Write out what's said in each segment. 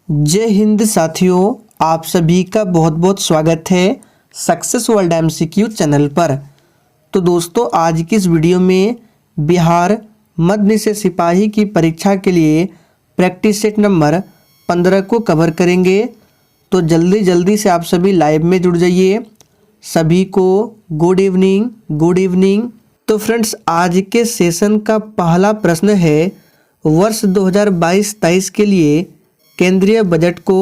जय हिंद साथियों, आप सभी का बहुत बहुत स्वागत है सक्सेस वर्ल्ड एमसीक्यू चैनल पर। तो दोस्तों, आज की इस वीडियो में बिहार मध्य निषेध सिपाही की परीक्षा के लिए प्रैक्टिस सेट नंबर 15 को कवर करेंगे। तो जल्दी जल्दी से आप सभी लाइव में जुड़ जाइए। सभी को गुड इवनिंग, गुड इवनिंग। तो फ्रेंड्स, आज के सेशन का पहला प्रश्न है, वर्ष 2022-23 के लिए केंद्रीय बजट को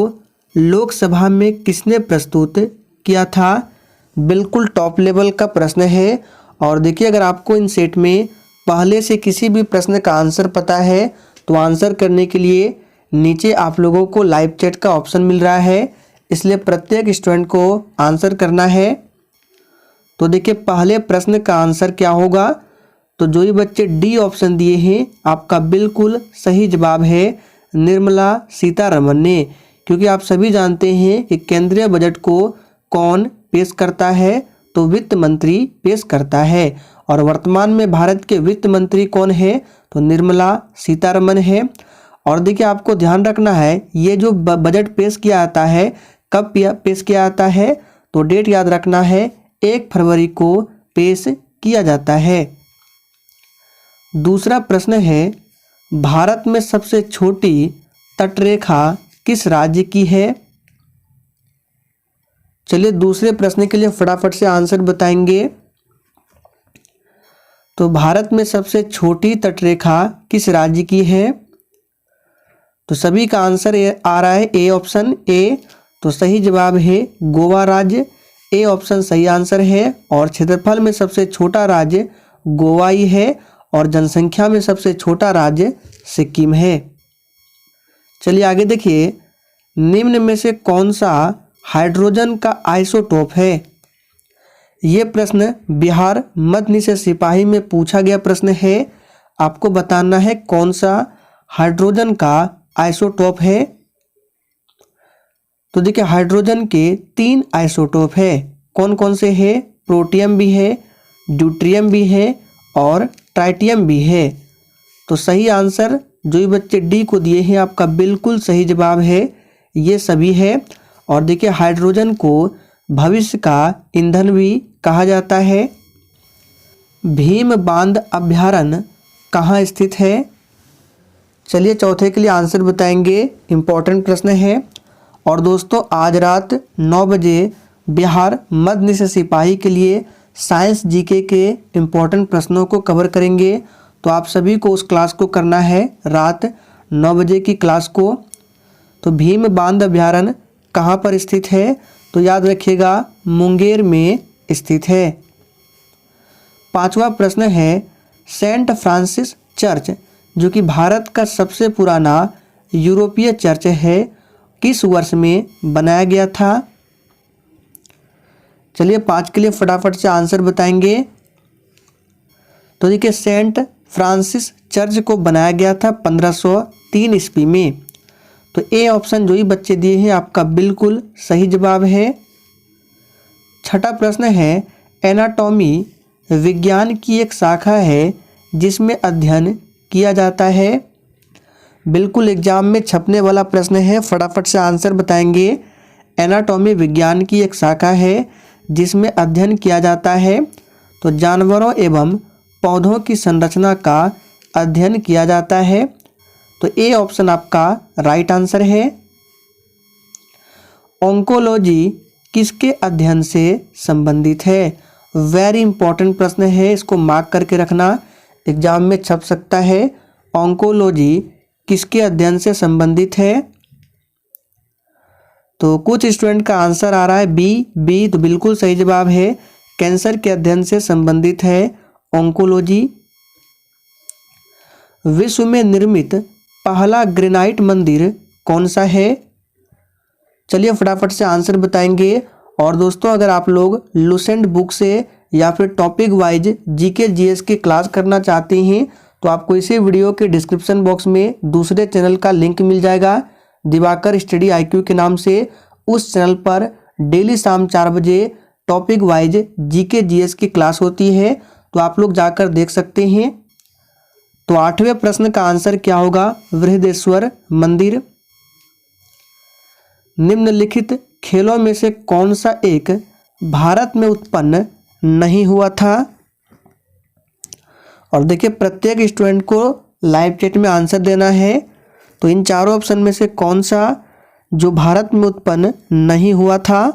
लोकसभा में किसने प्रस्तुत किया था। बिल्कुल टॉप लेवल का प्रश्न है। और देखिए, अगर आपको इन सेट में पहले से किसी भी प्रश्न का आंसर पता है तो आंसर करने के लिए नीचे आप लोगों को लाइव चैट का ऑप्शन मिल रहा है, इसलिए प्रत्येक स्टूडेंट को आंसर करना है। तो देखिए, पहले प्रश्न का आंसर क्या होगा। तो जो ही बच्चे डी ऑप्शन दिए हैं, आपका बिल्कुल सही जवाब है निर्मला सीतारमण ने। क्योंकि आप सभी जानते हैं कि केंद्रीय बजट को कौन पेश करता है, तो वित्त मंत्री पेश करता है। और वर्तमान में भारत के वित्त मंत्री कौन है, तो निर्मला सीतारमण है। और देखिए, आपको ध्यान रखना है, ये जो बजट पेश किया जाता है, कब पेश किया जाता है, तो डेट याद रखना है, 1 फरवरी को पेश किया जाता है। दूसरा प्रश्न है, भारत में सबसे छोटी तटरेखा किस राज्य की है। चलिए, दूसरे प्रश्न के लिए फटाफट से आंसर बताएंगे। तो भारत में सबसे छोटी तटरेखा किस राज्य की है। तो सभी का आंसर आ रहा है ए ऑप्शन ए। तो सही जवाब है गोवा राज्य। ए ऑप्शन सही आंसर है। और क्षेत्रफल में सबसे छोटा राज्य गोवा ही है और जनसंख्या में सबसे छोटा राज्य सिक्किम है। चलिए आगे देखिए, निम्न में से कौन सा हाइड्रोजन का आइसोटोप है। ये प्रश्न बिहार मध्य निषेध सिपाही में पूछा गया प्रश्न है। आपको बताना है कौन सा हाइड्रोजन का आइसोटोप है। तो देखिए, हाइड्रोजन के 3 आइसोटोप है। कौन कौन से है, प्रोटियम भी है, ड्यूट्रियम भी है और ट्राइटियम भी है। तो सही आंसर जो ही बच्चे डी को दिए हैं, आपका बिल्कुल सही जवाब है, ये सभी है। और देखिए, हाइड्रोजन को भविष्य का ईंधन भी कहा जाता है। भीम बांध अभ्यारण्य कहाँ स्थित है। चलिए, चौथे के लिए आंसर बताएंगे, इम्पोर्टेंट प्रश्न है। और दोस्तों, आज रात 9 बजे बिहार मध्य निषेध सिपाही के लिए साइंस जीके के इम्पोर्टेंट प्रश्नों को कवर करेंगे। तो आप सभी को उस क्लास को करना है, रात 9 बजे की क्लास को। तो भीम बांध अभ्यारण्य कहाँ पर स्थित है, तो याद रखिएगा मुंगेर में स्थित है। 5वां प्रश्न है, सेंट फ्रांसिस चर्च जो कि भारत का सबसे पुराना यूरोपीय चर्च है, किस वर्ष में बनाया गया था। चलिए, 5 के लिए फटाफट से आंसर बताएंगे। तो देखिए, सेंट फ्रांसिस चर्च को बनाया गया था 1503 ईस्वी में। तो ए ऑप्शन जो ही बच्चे दिए हैं, आपका बिल्कुल सही जवाब है। 6ठा प्रश्न है, एनाटॉमी विज्ञान की एक शाखा है जिसमें अध्ययन किया जाता है। बिल्कुल एग्जाम में छपने वाला प्रश्न है, फटाफट से आंसर बताएंगे। एनाटॉमी विज्ञान की एक शाखा है जिसमें अध्ययन किया जाता है। तो जानवरों एवं पौधों की संरचना का अध्ययन किया जाता है। तो ए ऑप्शन आपका राइट आंसर है। ओंकोलॉजी किसके अध्ययन से संबंधित है। वेरी इंपॉर्टेंट प्रश्न है, इसको मार्क करके रखना, एग्जाम में छप सकता है। ओंकोलॉजी किसके अध्ययन से संबंधित है। तो कुछ स्टूडेंट का आंसर आ रहा है बी। तो बिल्कुल सही जवाब है, कैंसर के अध्ययन से संबंधित है ओंकोलॉजी। विश्व में निर्मित पहला ग्रेनाइट मंदिर कौन सा है। चलिए, फटाफट से आंसर बताएंगे। और दोस्तों, अगर आप लोग लुसेंट बुक से या फिर टॉपिक वाइज जीके जीएस की क्लास करना चाहते हैं, तो आपको इसी वीडियो के डिस्क्रिप्शन बॉक्स में दूसरे चैनल का लिंक मिल जाएगा, दिवाकर स्टडी IQ के नाम से। उस चैनल पर डेली शाम 4 बजे टॉपिक वाइज जीके जीएस की क्लास होती है, तो आप लोग जाकर देख सकते हैं। तो 8वें प्रश्न का आंसर क्या होगा, बृहदेश्वर मंदिर। निम्नलिखित खेलों में से कौन सा एक भारत में उत्पन्न नहीं हुआ था? और देखिए प्रत्येक स्टूडेंट को लाइव चैट में आंसर देना है। तो इन चारों ऑप्शन में से कौन सा जो भारत में उत्पन्न नहीं हुआ था?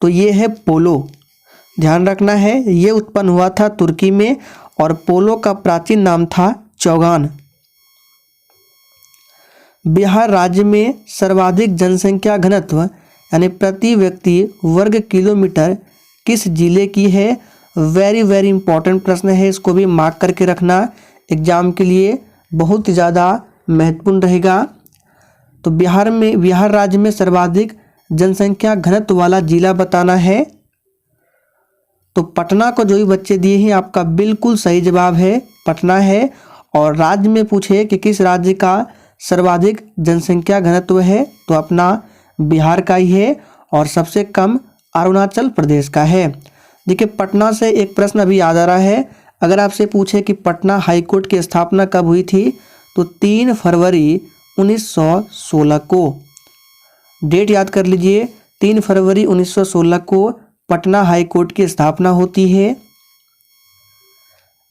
तो ये है पोलो। ध्यान रखना है, ये उत्पन्न हुआ था तुर्की में और पोलो का प्राचीन नाम था चौगान। बिहार राज्य में सर्वाधिक जनसंख्या घनत्व यानी प्रति व्यक्ति वर्ग किलोमीटर किस जिले की है? वेरी वेरी इंपॉर्टेंट प्रश्न है, इसको भी मार्क करके रखना, एग्जाम के लिए बहुत ही ज़्यादा महत्वपूर्ण रहेगा। तो बिहार राज्य में सर्वाधिक जनसंख्या घनत्व वाला जिला बताना है। तो पटना को जो भी बच्चे दिए हैं आपका बिल्कुल सही जवाब है, पटना है। और राज्य में पूछे कि किस राज्य का सर्वाधिक जनसंख्या घनत्व है, तो अपना बिहार का ही है और सबसे कम अरुणाचल प्रदेश का है। देखिए पटना से एक प्रश्न अभी याद आ रहा है, अगर आपसे पूछे कि पटना हाईकोर्ट की स्थापना कब हुई थी, तो 3 फरवरी 1916 को। डेट याद कर लीजिए, 3 फरवरी 1916 को पटना हाईकोर्ट की स्थापना होती है।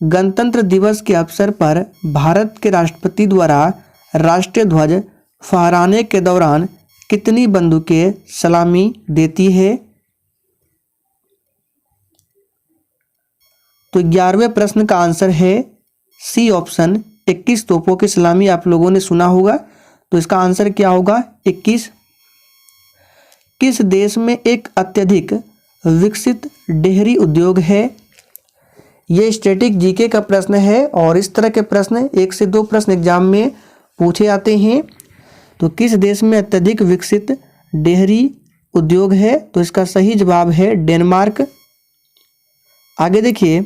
गणतंत्र दिवस के अवसर पर भारत के राष्ट्रपति द्वारा राष्ट्रीय ध्वज फहराने के दौरान कितनी बंदूकें सलामी देती है? तो 11वें प्रश्न का आंसर है सी ऑप्शन, 21 तोपों की सलामी। आप लोगों ने सुना होगा, तो इसका आंसर क्या होगा? 21। किस देश में एक अत्यधिक विकसित डेयरी उद्योग है? ये स्टैटिक जीके का प्रश्न है और इस तरह के प्रश्न 1 से 2 प्रश्न एग्जाम में पूछे जाते हैं। तो किस देश में अत्यधिक विकसित डेयरी उद्योग है? तो इसका सही जवाब है डेनमार्क। आगे देखिए,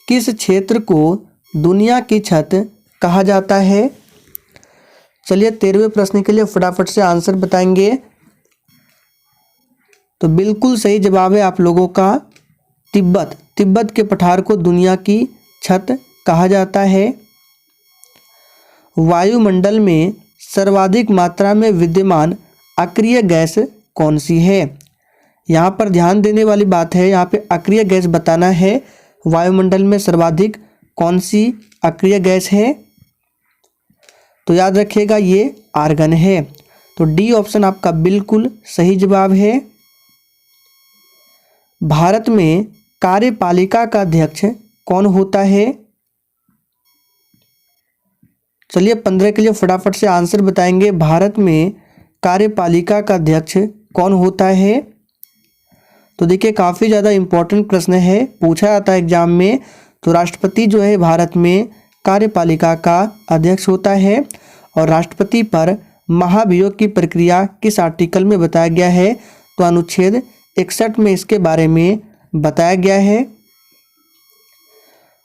किस क्षेत्र को दुनिया की छत कहा जाता है? चलिए 13वें प्रश्न के लिए फटाफट से आंसर बताएंगे। तो बिल्कुल सही जवाब है आप लोगों का तिब्बत। तिब्बत के पठार को दुनिया की छत कहा जाता है। वायुमंडल में सर्वाधिक मात्रा में विद्यमान अक्रिय गैस कौन सी है? यहाँ पर ध्यान देने वाली बात है, यहाँ पे अक्रिय गैस बताना है। वायुमंडल में सर्वाधिक कौन सी अक्रिय गैस है? तो याद रखिएगा ये आर्गन है। तो डी ऑप्शन आपका बिल्कुल सही जवाब है। भारत में कार्यपालिका का अध्यक्ष कौन होता है? चलिए 15 के लिए फटाफट से आंसर बताएंगे। भारत में कार्यपालिका का अध्यक्ष कौन होता है? तो देखिए काफ़ी ज़्यादा इम्पोर्टेंट प्रश्न है, पूछा जाता है एग्जाम में। तो राष्ट्रपति जो है भारत में कार्यपालिका का अध्यक्ष होता है। और राष्ट्रपति पर महाभियोग की प्रक्रिया किस आर्टिकल में बताया गया है? तो अनुच्छेद 61 में इसके बारे में बताया गया है।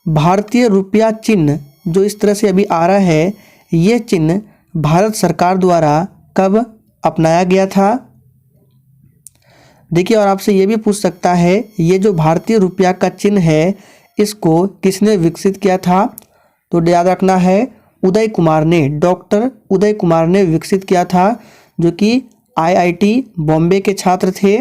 भारतीय रुपया चिन्ह जो इस तरह से अभी आ रहा है, ये चिन्ह भारत सरकार द्वारा कब अपनाया गया था? देखिए और आपसे ये भी पूछ सकता है, ये जो भारतीय रुपया का चिन्ह है इसको किसने विकसित किया था? तो याद रखना है उदय कुमार ने, डॉक्टर उदय कुमार ने विकसित किया था, जो कि IIT बॉम्बे के छात्र थे।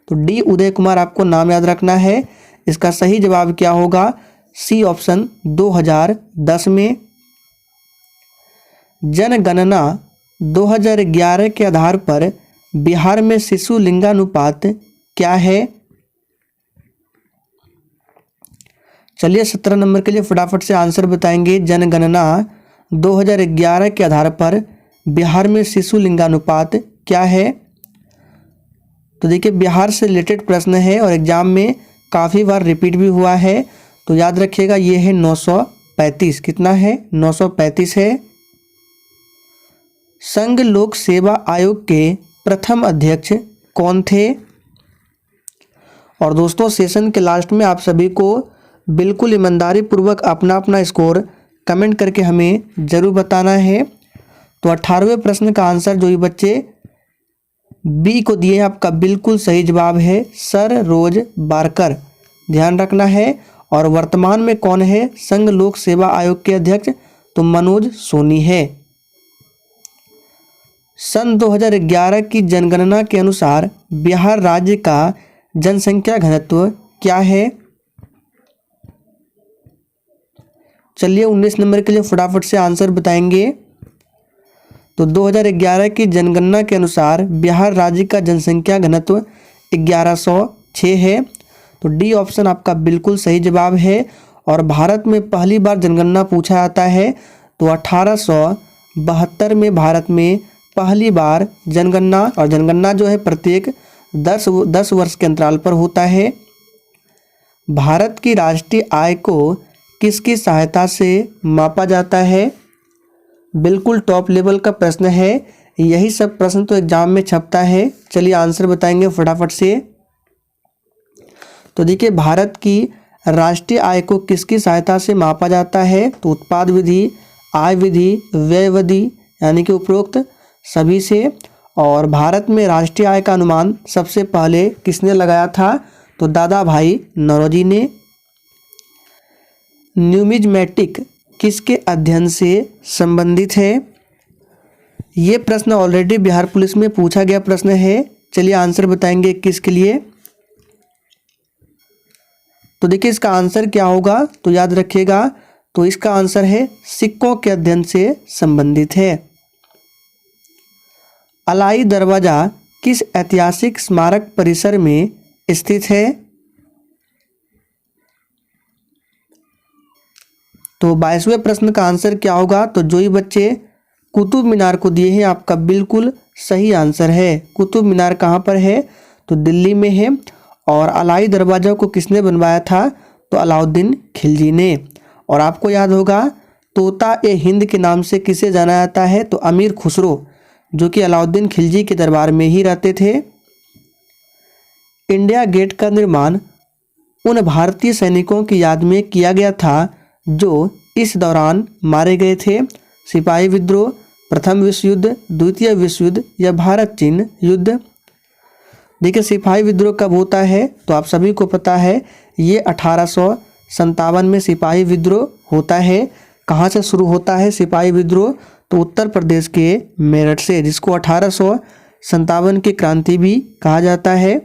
तो डी उदय कुमार आपको नाम याद रखना है। इसका सही जवाब क्या होगा? सी ऑप्शन 2010 में। जनगणना 2011 के आधार पर बिहार में शिशु लिंगानुपात क्या है? चलिए 17 नंबर के लिए फटाफट से आंसर बताएंगे। जनगणना 2011 के आधार पर बिहार में शिशु लिंगानुपात क्या है? तो देखिए बिहार से रिलेटेड प्रश्न है और एग्जाम में काफ़ी बार रिपीट भी हुआ है। तो याद रखिएगा ये है 935। कितना है? 935 है। संघ लोक सेवा आयोग के प्रथम अध्यक्ष कौन थे? और दोस्तों सेशन के लास्ट में आप सभी को बिल्कुल ईमानदारी पूर्वक अपना अपना स्कोर कमेंट करके हमें ज़रूर बताना है। तो 18वें प्रश्न का आंसर जो ये बच्चे बी को दिए हैं आपका बिल्कुल सही जवाब है सर रोज बारकर। ध्यान रखना है। और वर्तमान में कौन है संघ लोक सेवा आयोग के अध्यक्ष? तो मनोज सोनी है। सन 2011 की जनगणना के अनुसार बिहार राज्य का जनसंख्या घनत्व क्या है? चलिए 19 नंबर के लिए फटाफट से आंसर बताएंगे। तो 2011 की जनगणना के अनुसार बिहार राज्य का जनसंख्या घनत्व 1106 है। तो डी ऑप्शन आपका बिल्कुल सही जवाब है। और भारत में पहली बार जनगणना पूछा जाता है तो 1872 में भारत में पहली बार जनगणना, और जनगणना जो है प्रत्येक 10 वर्ष के अंतराल पर होता है। भारत की राष्ट्रीय आय को किसकी सहायता से मापा जाता है? बिल्कुल टॉप लेवल का प्रश्न है। यही सब प्रश्न तो एग्जाम में छपता है। चलिए आंसर बताएंगे फटाफट से। तो देखिए, भारत की राष्ट्रीय आय को किसकी सहायता से मापा जाता है? तो उत्पाद विधि, आय विधि, व्यय विधि, यानी कि उपरोक्त सभी से। और भारत में राष्ट्रीय आय का अनुमान सबसे पहले किसने लगाया था? तो दादा भाई नौरोजी ने। न्यूमिज्मेटिक किसके अध्ययन से संबंधित है? ये प्रश्न ऑलरेडी बिहार पुलिस में पूछा गया प्रश्न है। चलिए आंसर बताएंगे किसके लिए। तो देखिए इसका आंसर क्या होगा, तो याद रखिएगा। तो इसका आंसर है सिक्कों के अध्ययन से संबंधित है। अलाई दरवाजा किस ऐतिहासिक स्मारक परिसर में स्थित है? तो 22वें प्रश्न का आंसर क्या होगा? तो जो ही बच्चे कुतुब मीनार को दिए हैं आपका बिल्कुल सही आंसर है। कुतुब मीनार कहाँ पर है? तो दिल्ली में है। और अलाई दरवाजा को किसने बनवाया था? तो अलाउद्दीन खिलजी ने। और आपको याद होगा तोता ए हिंद के नाम से किसे जाना जाता है? तो अमीर खुसरो, जो कि अलाउद्दीन खिलजी के दरबार में ही रहते थे। इंडिया गेट का निर्माण उन भारतीय सैनिकों की याद में किया गया था जो इस दौरान मारे गए थे। सिपाही विद्रोह, प्रथम विश्व युद्ध, द्वितीय विश्व युद्ध या भारत चीन युद्ध। देखिए सिपाही विद्रोह कब होता है? तो आप सभी को पता है ये 1857 में सिपाही विद्रोह होता है। कहाँ से शुरू होता है सिपाही विद्रोह? तो उत्तर प्रदेश के मेरठ से, जिसको 1857 की क्रांति भी कहा जाता है।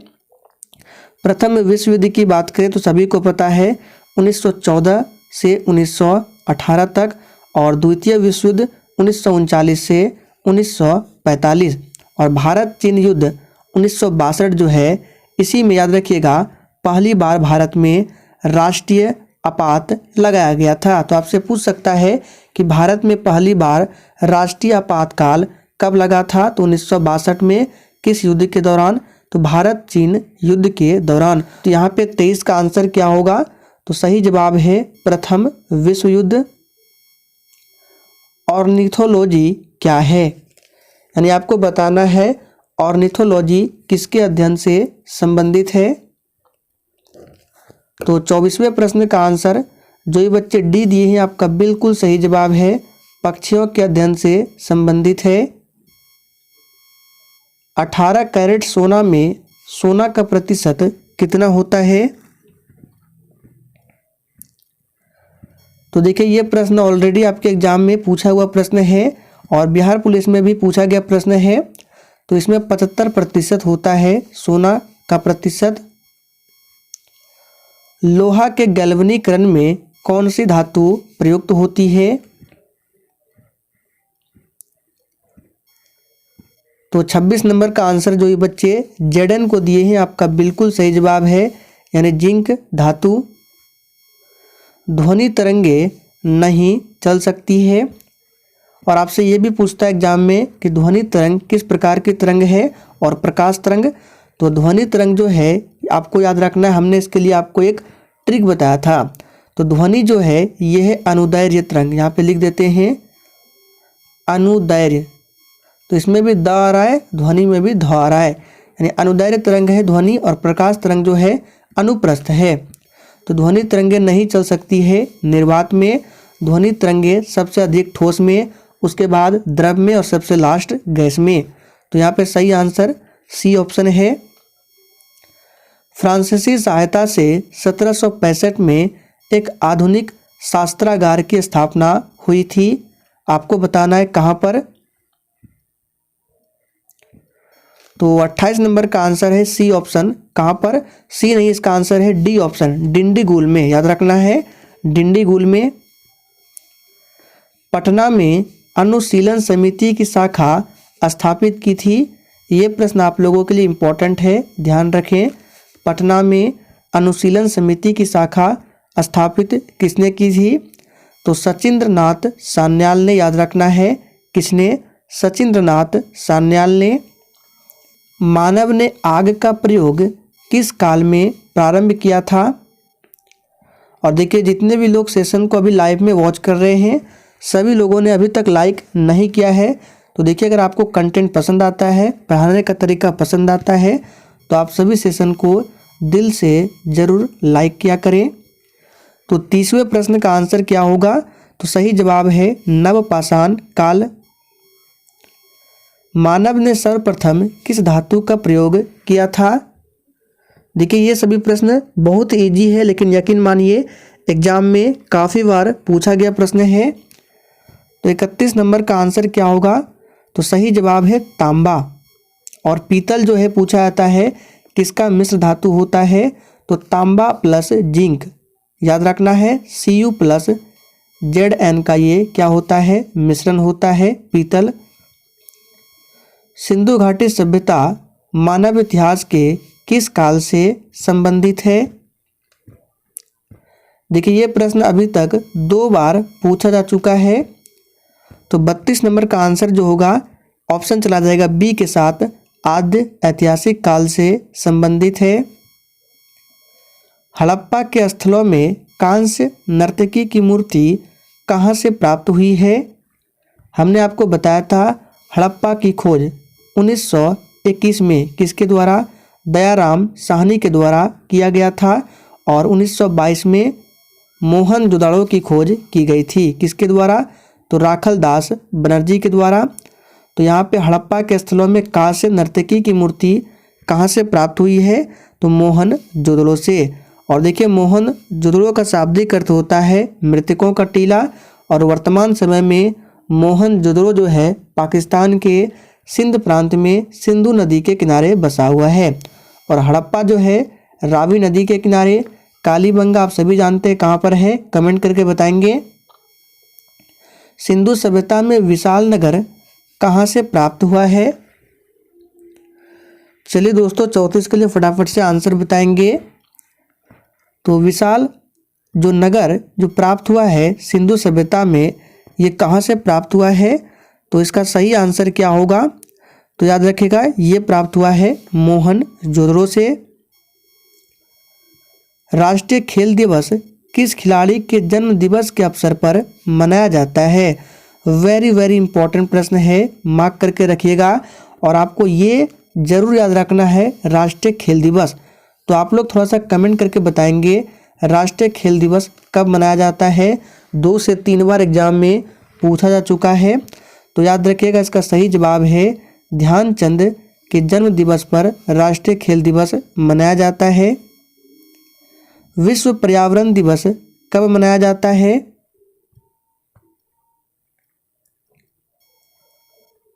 प्रथम विश्व युद्ध की बात करें तो सभी को पता है 1914 से 1918 तक, और द्वितीय विश्व युद्ध 1939 से 1945, और भारत चीन युद्ध 1962 जो है, इसी में याद रखिएगा पहली बार भारत में राष्ट्रीय आपात लगाया गया था। तो आपसे पूछ सकता है कि भारत में पहली बार राष्ट्रीय आपातकाल कब लगा था? तो 1962 में। किस युद्ध के दौरान? तो भारत चीन युद्ध के दौरान। तो यहाँ पे 23 का आंसर क्या होगा? तो सही जवाब है प्रथम विश्व युद्ध। ऑर्निथोलॉजी क्या है? यानी आपको बताना है ऑर्निथोलॉजी किसके अध्ययन से संबंधित है। तो 24वें प्रश्न का आंसर जो ये बच्चे डी दिए हैं आपका बिल्कुल सही जवाब है, पक्षियों के अध्ययन से संबंधित है। 18 कैरेट सोना में सोना का प्रतिशत कितना होता है? तो देखिए ये प्रश्न ऑलरेडी आपके एग्जाम में पूछा हुआ प्रश्न है और बिहार पुलिस में भी पूछा गया प्रश्न है। तो इसमें 75% होता है सोना का प्रतिशत। लोहा के गैल्वनीकरण में कौन सी धातु प्रयुक्त होती है? तो 26 नंबर का आंसर जो ये बच्चे जेडन को दिए हैं आपका बिल्कुल सही जवाब है, यानी जिंक धातु। ध्वनि तरंगे नहीं चल सकती है। और आपसे ये भी पूछता है एग्जाम में कि ध्वनि तरंग किस प्रकार की तरंग है और प्रकाश तरंग। तो ध्वनि तरंग जो है आपको याद रखना है, हमने इसके लिए आपको एक ट्रिक बताया था। तो ध्वनि जो है ये है अनुदैर्घ्य तरंग, यहाँ पे लिख देते हैं अनुदैर्घ्य। तो इसमें भी द आ रहा है, ध्वनि में भी ध आ रहा है, यानी अनुदैर्घ्य तरंग है ध्वनि, और प्रकाश तरंग जो है अनुप्रस्थ है। तो ध्वनि तरंगे नहीं चल सकती है निर्वात में। ध्वनि तरंगे सबसे अधिक ठोस में, उसके बाद द्रव में और सबसे लास्ट गैस में। तो यहाँ पे सही आंसर सी ऑप्शन है। फ्रांसीसी सहायता से 1765 में एक आधुनिक शास्त्रागार की स्थापना हुई थी। आपको बताना है कहाँ पर। तो 28 नंबर का आंसर है सी ऑप्शन। कहाँ पर? सी नहीं, इसका आंसर है डी ऑप्शन, डिंडीगुल में। याद रखना है, डिंडीगुल में। पटना में अनुशीलन समिति की शाखा स्थापित की थी। ये प्रश्न आप लोगों के लिए इम्पोर्टेंट है, ध्यान रखें। पटना में अनुशीलन समिति की शाखा स्थापित किसने की थी? तो सचिंद्र नाथ सान्याल ने। याद रखना है, किसने? सचिंद्र नाथ सान्याल ने। मानव ने आग का प्रयोग किस काल में प्रारंभ किया था? और देखिए, जितने भी लोग सेशन को अभी लाइव में वॉच कर रहे हैं, सभी लोगों ने अभी तक लाइक नहीं किया है। तो देखिए, अगर आपको कंटेंट पसंद आता है, पढ़ाने का तरीका पसंद आता है, तो आप सभी सेशन को दिल से ज़रूर लाइक किया करें। तो 30वें प्रश्न का आंसर क्या होगा? तो सही जवाब है नवपाषाण काल। मानव ने सर्वप्रथम किस धातु का प्रयोग किया था? देखिए, ये सभी प्रश्न बहुत इजी है, लेकिन यकीन मानिए एग्जाम में काफ़ी बार पूछा गया प्रश्न है। तो 31 नंबर का आंसर क्या होगा? तो सही जवाब है तांबा। और पीतल जो है पूछा जाता है किसका मिश्र धातु होता है? तो तांबा प्लस जिंक। याद रखना है, Cu प्लस Zn का ये क्या होता है? मिश्रण होता है, पीतल। सिंधु घाटी सभ्यता मानव इतिहास के किस काल से संबंधित है? देखिए, ये प्रश्न अभी तक 2 बार पूछा जा चुका है। तो 32 नंबर का आंसर जो होगा, ऑप्शन चला जाएगा बी के साथ, आद्य ऐतिहासिक काल से संबंधित है। हड़प्पा के स्थलों में कांस्य नर्तकी की मूर्ति कहाँ से प्राप्त हुई है? हमने आपको बताया था हड़प्पा की खोज 1921 में किसके द्वारा? दयाराम साहनी के द्वारा किया गया था। और 1922 में मोहनजोदड़ो की खोज की गई थी, किसके द्वारा? तो राखल दास बनर्जी के द्वारा। तो यहाँ पे हड़प्पा के स्थलों में कांस्य नर्तकी की मूर्ति कहाँ से प्राप्त हुई है? तो मोहनजोदड़ो से। और देखिए, मोहनजोदड़ो का शाब्दिक अर्थ होता है मृतकों का टीला। और वर्तमान समय में मोहनजोदड़ो जो है पाकिस्तान के सिंध प्रांत में सिंधु नदी के किनारे बसा हुआ है। और हड़प्पा जो है रावी नदी के किनारे। कालीबंगा आप सभी जानते हैं कहाँ पर है, कमेंट करके बताएंगे। सिंधु सभ्यता में विशाल नगर कहाँ से प्राप्त हुआ है? चलिए दोस्तों, 34 के लिए फटाफट से आंसर बताएंगे। तो विशाल जो नगर जो प्राप्त हुआ है सिंधु सभ्यता में, ये कहाँ से प्राप्त हुआ है? तो इसका सही आंसर क्या होगा? तो याद रखिएगा, ये प्राप्त हुआ है मोहनजोदड़ो से। राष्ट्रीय खेल दिवस किस खिलाड़ी के जन्म दिवस के अवसर पर मनाया जाता है? वेरी वेरी इंपॉर्टेंट प्रश्न है, मार्क करके रखिएगा। और आपको ये जरूर याद रखना है, राष्ट्रीय खेल दिवस। तो आप लोग थोड़ा सा कमेंट करके बताएंगे राष्ट्रीय खेल दिवस कब मनाया जाता है। 2 से 3 बार एग्जाम में पूछा जा चुका है। तो याद रखिएगा, इसका सही जवाब है ध्यानचंद के जन्म दिवस पर राष्ट्रीय खेल दिवस मनाया जाता है। विश्व पर्यावरण दिवस कब मनाया जाता है?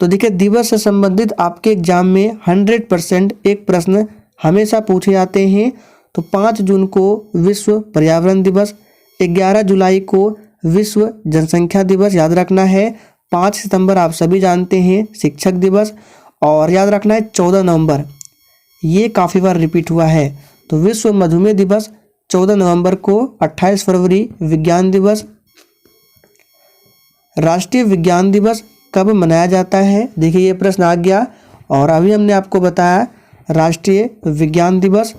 तो देखिए, दिवस से संबंधित आपके एग्जाम में 100% एक प्रश्न हमेशा पूछे जाते हैं। तो 5 जून को विश्व पर्यावरण दिवस, 11 जुलाई को विश्व जनसंख्या दिवस। याद रखना है 5 सितंबर आप सभी जानते हैं शिक्षक दिवस। और याद रखना है 14 नवंबर, ये काफ़ी बार रिपीट हुआ है। तो विश्व मधुमेह दिवस 14 नवंबर को। 28 फरवरी विज्ञान दिवस। राष्ट्रीय विज्ञान दिवस कब मनाया जाता है? देखिए, ये प्रश्न आ गया और अभी हमने आपको बताया राष्ट्रीय विज्ञान दिवस।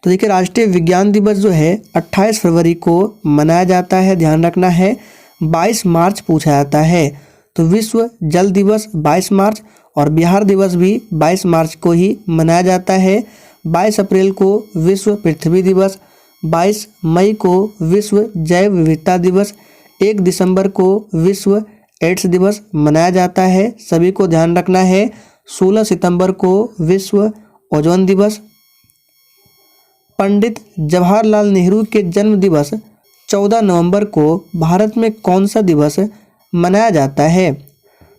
तो देखिए, राष्ट्रीय विज्ञान दिवस जो है 28 फरवरी को मनाया जाता है, ध्यान रखना है। 22 मार्च पूछा जाता है। तो विश्व जल दिवस 22 मार्च और बिहार दिवस भी 22 मार्च को ही मनाया जाता है। 22 अप्रैल को विश्व पृथ्वी दिवस, 22 मई को विश्व जैव विविधता दिवस, 1 दिसंबर को विश्व एड्स दिवस मनाया जाता है, सभी को ध्यान रखना है। 16 सितंबर को विश्व ओजोन दिवस। पंडित जवाहरलाल नेहरू के जन्म दिवस 14 नवंबर को भारत में कौन सा दिवस मनाया जाता है?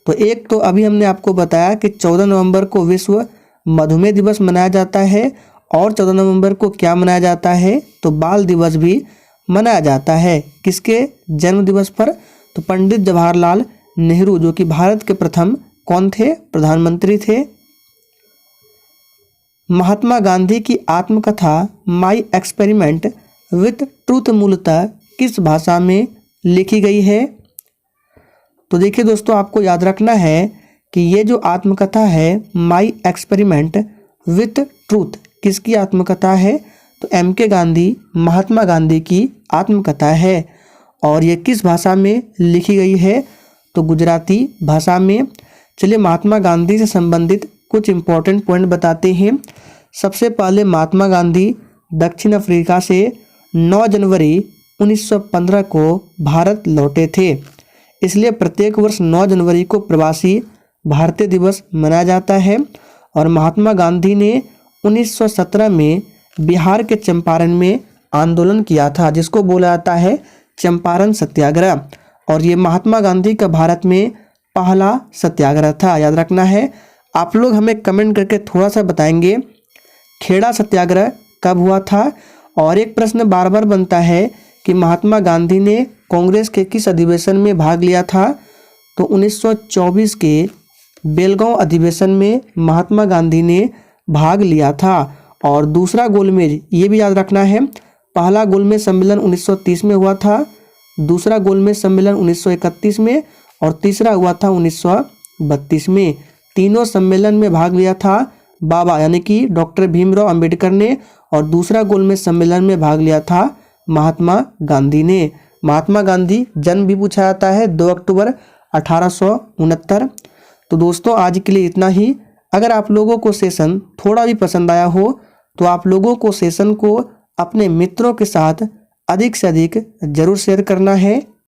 तो एक तो अभी हमने आपको बताया कि 14 नवंबर को विश्व मधुमेह दिवस मनाया जाता है, और 14 नवंबर को क्या मनाया जाता है, तो बाल दिवस भी मनाया जाता है। किसके जन्म दिवस पर, तो पंडित जवाहरलाल नेहरू, जो कि भारत के प्रथम कौन थे, प्रधानमंत्री थे। महात्मा गांधी की आत्मकथा माई एक्सपेरिमेंट विथ ट्रूथ मूलतः किस भाषा में लिखी गई है। तो देखिए दोस्तों, आपको याद रखना है कि ये जो आत्मकथा है माई एक्सपेरिमेंट विथ ट्रूथ किसकी आत्मकथा है, तो MK गांधी, महात्मा गांधी की आत्मकथा है। और ये किस भाषा में लिखी गई है, तो गुजराती भाषा में। चलिए महात्मा गांधी से संबंधित कुछ इम्पोर्टेंट पॉइंट बताते हैं। सबसे पहले महात्मा गांधी दक्षिण अफ्रीका से 9 जनवरी 1915 को भारत लौटे थे, इसलिए प्रत्येक वर्ष 9 जनवरी को प्रवासी भारतीय दिवस मनाया जाता है। और महात्मा गांधी ने 1917 में बिहार के चंपारण में आंदोलन किया था, जिसको बोला जाता है चंपारण सत्याग्रह। और ये महात्मा गांधी का भारत में पहला सत्याग्रह था, याद रखना है। आप लोग हमें कमेंट करके थोड़ा सा बताएंगे खेड़ा सत्याग्रह कब हुआ था। और एक प्रश्न बार बार बनता है कि महात्मा गांधी ने कांग्रेस के किस अधिवेशन में भाग लिया था, तो 1924 के बेलगांव अधिवेशन में महात्मा गांधी ने भाग लिया था। और दूसरा गोलमेज ये भी याद रखना है, पहला गोलमेज सम्मेलन 1930 में हुआ था, दूसरा गोलमेज सम्मेलन 1931 में, और तीसरा हुआ था 1932 में। तीनों सम्मेलन में भाग लिया था बाबा यानी कि डॉक्टर भीमराव अंबेडकर ने, और दूसरा गोलमेज सम्मेलन में भाग लिया था महात्मा गांधी ने। महात्मा गांधी जन्म भी पूछा जाता है 2 अक्टूबर 1869। तो दोस्तों आज के लिए इतना ही। अगर आप लोगों को सेशन थोड़ा भी पसंद आया हो तो आप लोगों को सेशन को अपने मित्रों के साथ अधिक से अधिक जरूर शेयर करना है।